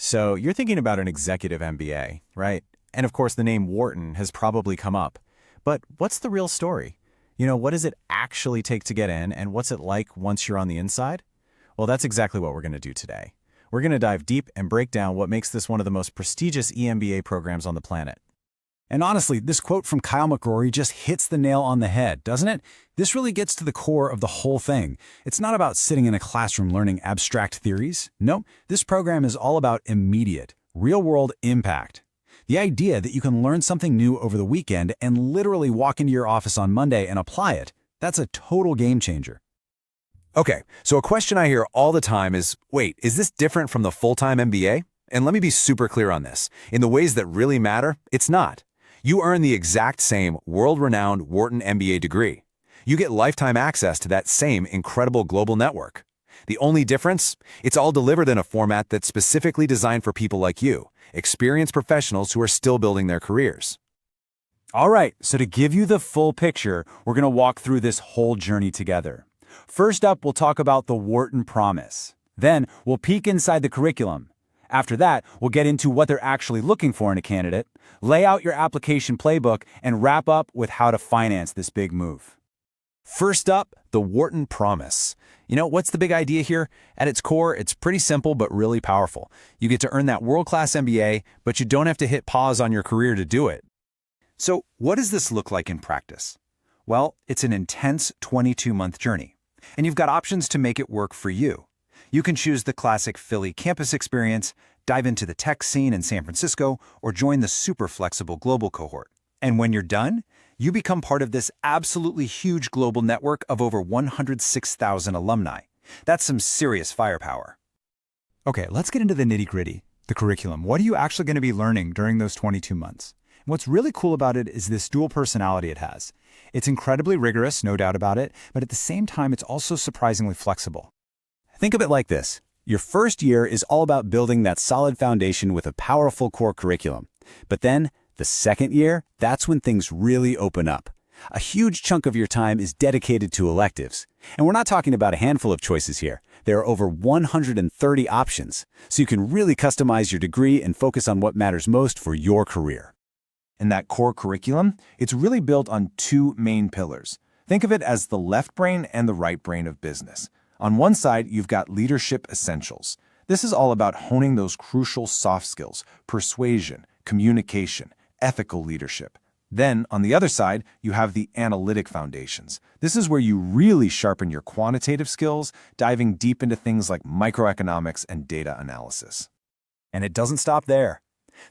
So you're thinking about an executive MBA, right? And of course, the name Wharton has probably come up. But what's the real story? What does it actually take to get in, and what's it like once you're on the inside? Well, that's exactly what we're going to do today. We're going to dive deep and break down what makes this one of the most prestigious EMBA programs on the planet. And honestly, this quote from Kyle McGrory just hits the nail on the head, doesn't it? This really gets to the core of the whole thing. It's not about sitting in a classroom learning abstract theories. No, this program is all about immediate, real-world impact. The idea that you can learn something new over the weekend and literally walk into your office on Monday and apply it, that's a total game changer. Okay, so a question I hear all the time is, wait, is this different from the full-time MBA? And let me be super clear on this. In the ways that really matter, it's not. You earn the exact same world-renowned Wharton MBA degree. You get lifetime access to that same incredible global network. The only difference? It's all delivered in a format that's specifically designed for people like you, experienced professionals who are still building their careers. All right, so to give you the full picture, we're going to walk through this whole journey together. First up, we'll talk about the Wharton Promise. Then, we'll peek inside the curriculum. After that, we'll get into what they're actually looking for in a candidate, lay out your application playbook, and wrap up with how to finance this big move. First up, the Wharton Promise. What's the big idea here? At its core, it's pretty simple but really powerful. You get to earn that world-class MBA, but you don't have to hit pause on your career to do it. So, what does this look like in practice? Well, it's an intense 22-month journey, and you've got options to make it work for you. You can choose the classic Philly campus experience, dive into the tech scene in San Francisco, or join the super flexible global cohort. And when you're done, you become part of this absolutely huge global network of over 106,000 alumni. That's some serious firepower. Okay, let's get into the nitty-gritty, the curriculum. What are you actually going to be learning during those 22 months? And what's really cool about it is this dual personality it has. It's incredibly rigorous, no doubt about it, but at the same time, it's also surprisingly flexible. Think of it like this. Your first year is all about building that solid foundation with a powerful core curriculum. But then, the second year, that's when things really open up. A huge chunk of your time is dedicated to electives. And we're not talking about a handful of choices here. There are over 130 options, so you can really customize your degree and focus on what matters most for your career. And that core curriculum, it's really built on two main pillars. Think of it as the left brain and the right brain of business. On one side, you've got leadership essentials. This is all about honing those crucial soft skills, persuasion, communication, ethical leadership. Then, on the other side, you have the analytic foundations. This is where you really sharpen your quantitative skills, diving deep into things like microeconomics and data analysis. And it doesn't stop there.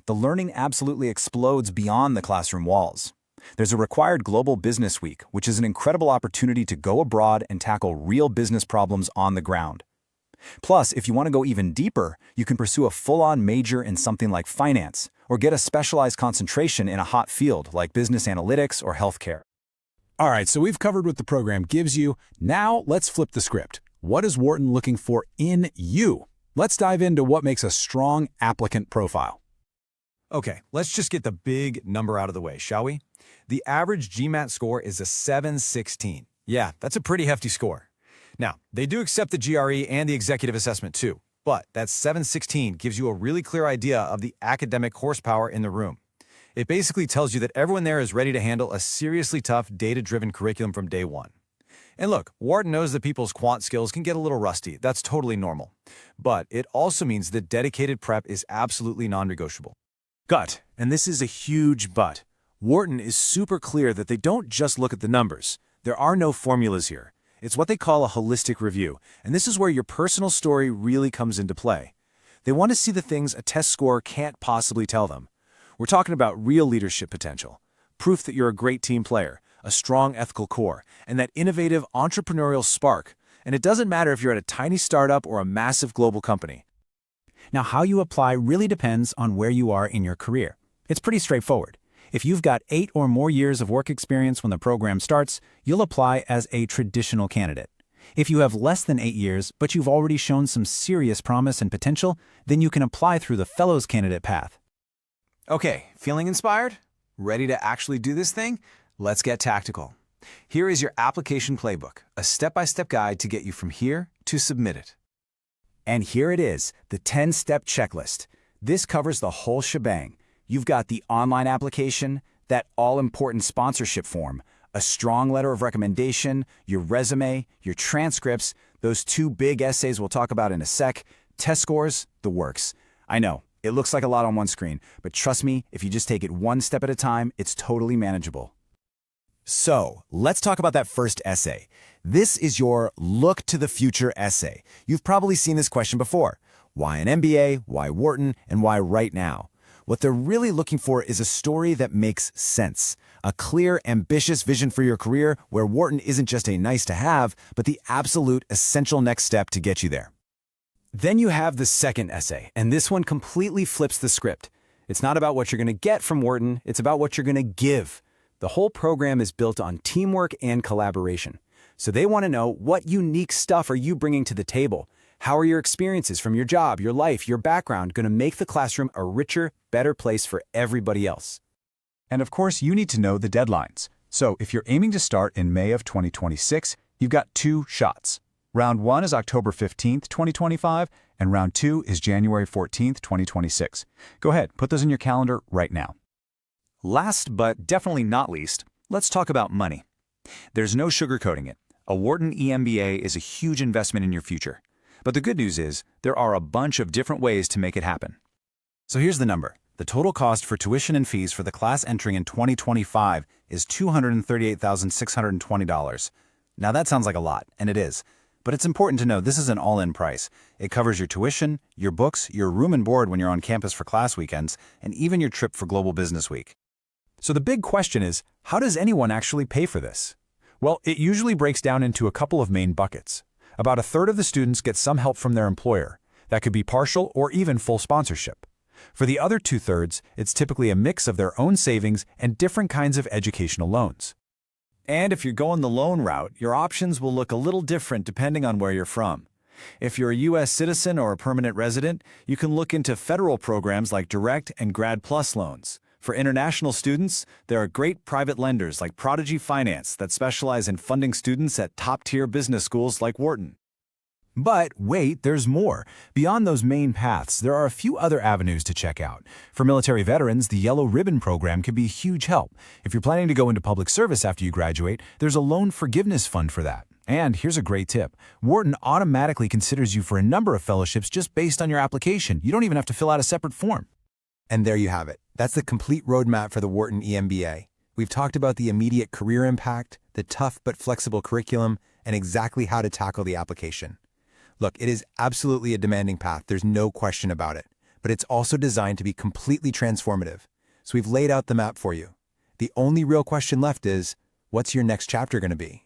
The learning absolutely explodes beyond the classroom walls. There's a required Global Business Week, which is an incredible opportunity to go abroad and tackle real business problems on the ground. Plus, if you want to go even deeper, you can pursue a full-on major in something like finance, or get a specialized concentration in a hot field like business analytics or healthcare. All right, so we've covered what the program gives you. Now, let's flip the script. What is Wharton looking for in you? Let's dive into what makes a strong applicant profile. Okay, let's just get the big number out of the way, shall we? The average GMAT score is a 716. Yeah, that's a pretty hefty score. Now, they do accept the GRE and the executive assessment too, but that 716 gives you a really clear idea of the academic horsepower in the room. It basically tells you that everyone there is ready to handle a seriously tough, data-driven curriculum from day one. And look, Wharton knows that people's quant skills can get a little rusty. That's totally normal. But it also means that dedicated prep is absolutely non-negotiable. But, and this is a huge but, Wharton is super clear that they don't just look at the numbers. There are no formulas here. It's what they call a holistic review, and this is where your personal story really comes into play. They want to see the things a test score can't possibly tell them. We're talking about real leadership potential, proof that you're a great team player, a strong ethical core, and that innovative entrepreneurial spark. And it doesn't matter if you're at a tiny startup or a massive global company. Now, how you apply really depends on where you are in your career. It's pretty straightforward. If you've got 8 or more years of work experience when the program starts, you'll apply as a traditional candidate. If you have less than 8 years, but you've already shown some serious promise and potential, then you can apply through the Fellows candidate path. Okay, feeling inspired? Ready to actually do this thing? Let's get tactical. Here is your application playbook, a step-by-step guide to get you from here to submit it. And here it is, the 10-step checklist. This covers the whole shebang. You've got the online application, that all-important sponsorship form, a strong letter of recommendation, your resume, your transcripts, those 2 big essays we'll talk about in a sec, test scores, the works. I know, it looks like a lot on one screen, but trust me, if you just take it one step at a time, it's totally manageable. So, let's talk about that first essay. This is your look to the future essay. You've probably seen this question before. Why an MBA, why Wharton, and why right now? What they're really looking for is a story that makes sense. A clear, ambitious vision for your career where Wharton isn't just a nice-to-have, but the absolute essential next step to get you there. Then you have the second essay, and this one completely flips the script. It's not about what you're going to get from Wharton, it's about what you're going to give. The whole program is built on teamwork and collaboration. So they want to know, what unique stuff are you bringing to the table? How are your experiences from your job, your life, your background going to make the classroom a richer, better place for everybody else? And of course, you need to know the deadlines. So if you're aiming to start in May of 2026, you've got 2 shots. Round 1 is October 15th, 2025, and round 2 is January 14th, 2026. Go ahead, put those in your calendar right now. Last but definitely not least, let's talk about money. There's no sugarcoating it. A Wharton EMBA is a huge investment in your future. But the good news is, there are a bunch of different ways to make it happen. So here's the number. The total cost for tuition and fees for the class entering in 2025 is $238,620. Now that sounds like a lot, and it is. But it's important to know this is an all-in price. It covers your tuition, your books, your room and board when you're on campus for class weekends, and even your trip for Global Business Week. So the big question is, how does anyone actually pay for this? Well, it usually breaks down into a couple of main buckets. About a third of the students get some help from their employer. That could be partial or even full sponsorship. For the other 2/3, it's typically a mix of their own savings and different kinds of educational loans. And if you're going the loan route, your options will look a little different depending on where you're from. If you're a U.S. citizen or a permanent resident, you can look into federal programs like Direct and Grad Plus loans. For international students, there are great private lenders like Prodigy Finance that specialize in funding students at top-tier business schools like Wharton. But wait, there's more. Beyond those main paths, there are a few other avenues to check out. For military veterans, the Yellow Ribbon program can be a huge help. If you're planning to go into public service after you graduate, there's a loan forgiveness fund for that. And here's a great tip. Wharton automatically considers you for a number of fellowships just based on your application. You don't even have to fill out a separate form. And there you have it. That's the complete roadmap for the Wharton EMBA. We've talked about the immediate career impact, the tough but flexible curriculum, and exactly how to tackle the application. Look, it is absolutely a demanding path, there's no question about it, but it's also designed to be completely transformative. So we've laid out the map for you. The only real question left is, what's your next chapter going to be?